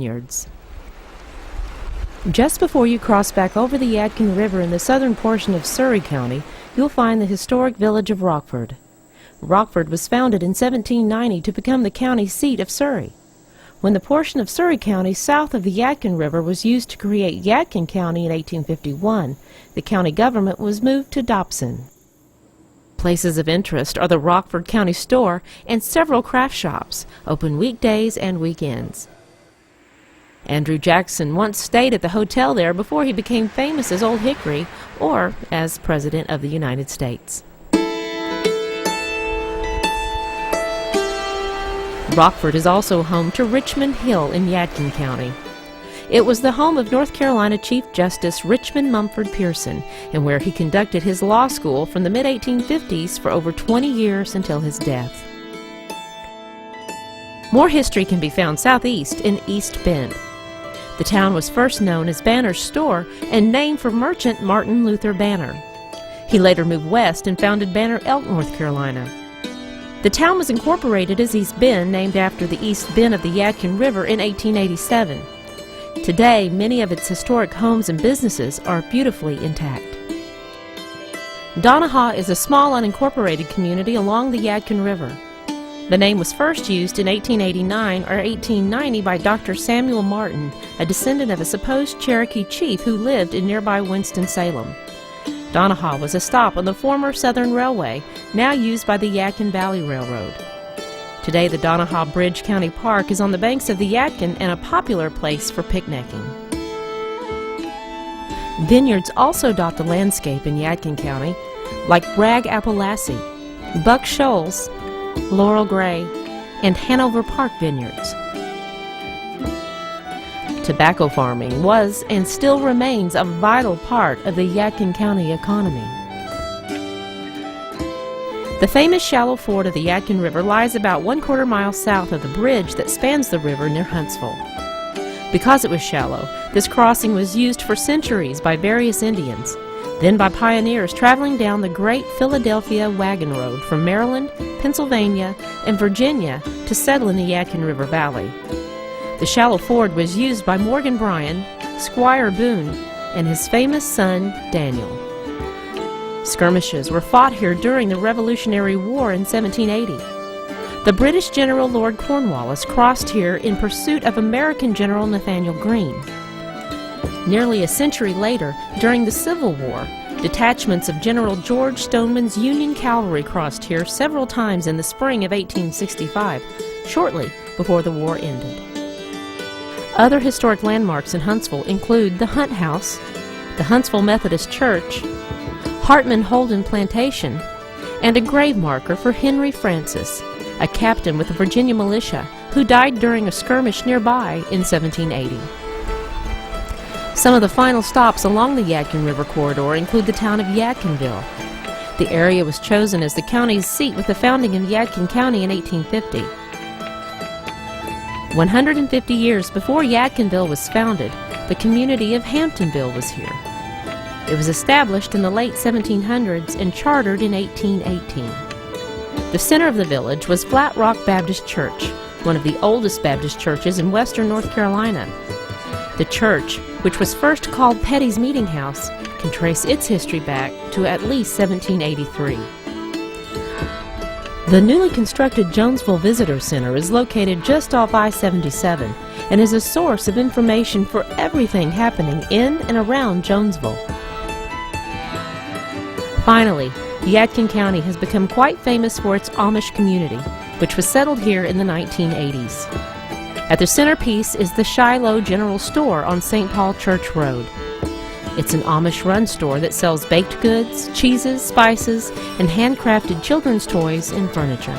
vineyards. Just before you cross back over the Yadkin River in the southern portion of Surry County, you'll find the historic village of Rockford. Rockford was founded in 1790 to become the county seat of Surry. When the portion of Surry County south of the Yadkin River was used to create Yadkin County in 1851, the county government was moved to Dobson. Places of interest are the Rockford County Store and several craft shops, open weekdays and weekends. Andrew Jackson once stayed at the hotel there before he became famous as Old Hickory or as President of the United States. Rockford is also home to Richmond Hill in Yadkin County. It was the home of North Carolina Chief Justice Richmond Mumford Pearson, and where he conducted his law school from the mid-1850s for over 20 years until his death. More history can be found southeast in East Bend. The town was first known as Banner's Store and named for merchant Martin Luther Banner. He later moved west and founded Banner Elk, North Carolina. The town was incorporated as East Bend, named after the East Bend of the Yadkin River in 1887. Today, many of its historic homes and businesses are beautifully intact. Donahaw is a small unincorporated community along the Yadkin River. The name was first used in 1889 or 1890 by Dr. Samuel Martin, a descendant of a supposed Cherokee chief who lived in nearby Winston-Salem. Donahaw was a stop on the former Southern Railway, now used by the Yadkin Valley Railroad. Today, the Donahaw Bridge County Park is on the banks of the Yadkin and a popular place for picnicking. Vineyards also dot the landscape in Yadkin County, like Bragg Appalachia, Buck Shoals, Laurel Gray, and Hanover Park vineyards. Tobacco farming was and still remains a vital part of the Yadkin County economy. The famous shallow ford of the Yadkin River lies about 1/4 mile south of the bridge that spans the river near Huntsville. Because it was shallow, this crossing was used for centuries by various Indians, then by pioneers traveling down the Great Philadelphia Wagon Road from Maryland, Pennsylvania, and Virginia to settle in the Yadkin River Valley. The shallow ford was used by Morgan Bryan, Squire Boone, and his famous son, Daniel. Skirmishes were fought here during the Revolutionary War in 1780. The British General Lord Cornwallis crossed here in pursuit of American General Nathanael Greene. Nearly a century later, during the Civil War, detachments of General George Stoneman's Union cavalry crossed here several times in the spring of 1865, shortly before the war ended. Other historic landmarks in Huntsville include the Hunt House, the Huntsville Methodist Church, Hartman Holden Plantation, and a grave marker for Henry Francis, a captain with the Virginia militia who died during a skirmish nearby in 1780. Some of the final stops along the Yadkin River corridor include the town of Yadkinville. The area was chosen as the county's seat with the founding of Yadkin County in 1850. 150 years before Yadkinville was founded, the community of Hamptonville was here. It was established in the late 1700s and chartered in 1818. The center of the village was Flat Rock Baptist Church, one of the oldest Baptist churches in western North Carolina. The church, which was first called Petty's Meeting House, can trace its history back to at least 1783. The newly constructed Jonesville Visitor Center is located just off I-77 and is a source of information for everything happening in and around Jonesville. Finally, Yadkin County has become quite famous for its Amish community, which was settled here in the 1980s. At the centerpiece is the Shiloh General Store on St. Paul Church Road. It's an Amish-run store that sells baked goods, cheeses, spices, and handcrafted children's toys and furniture.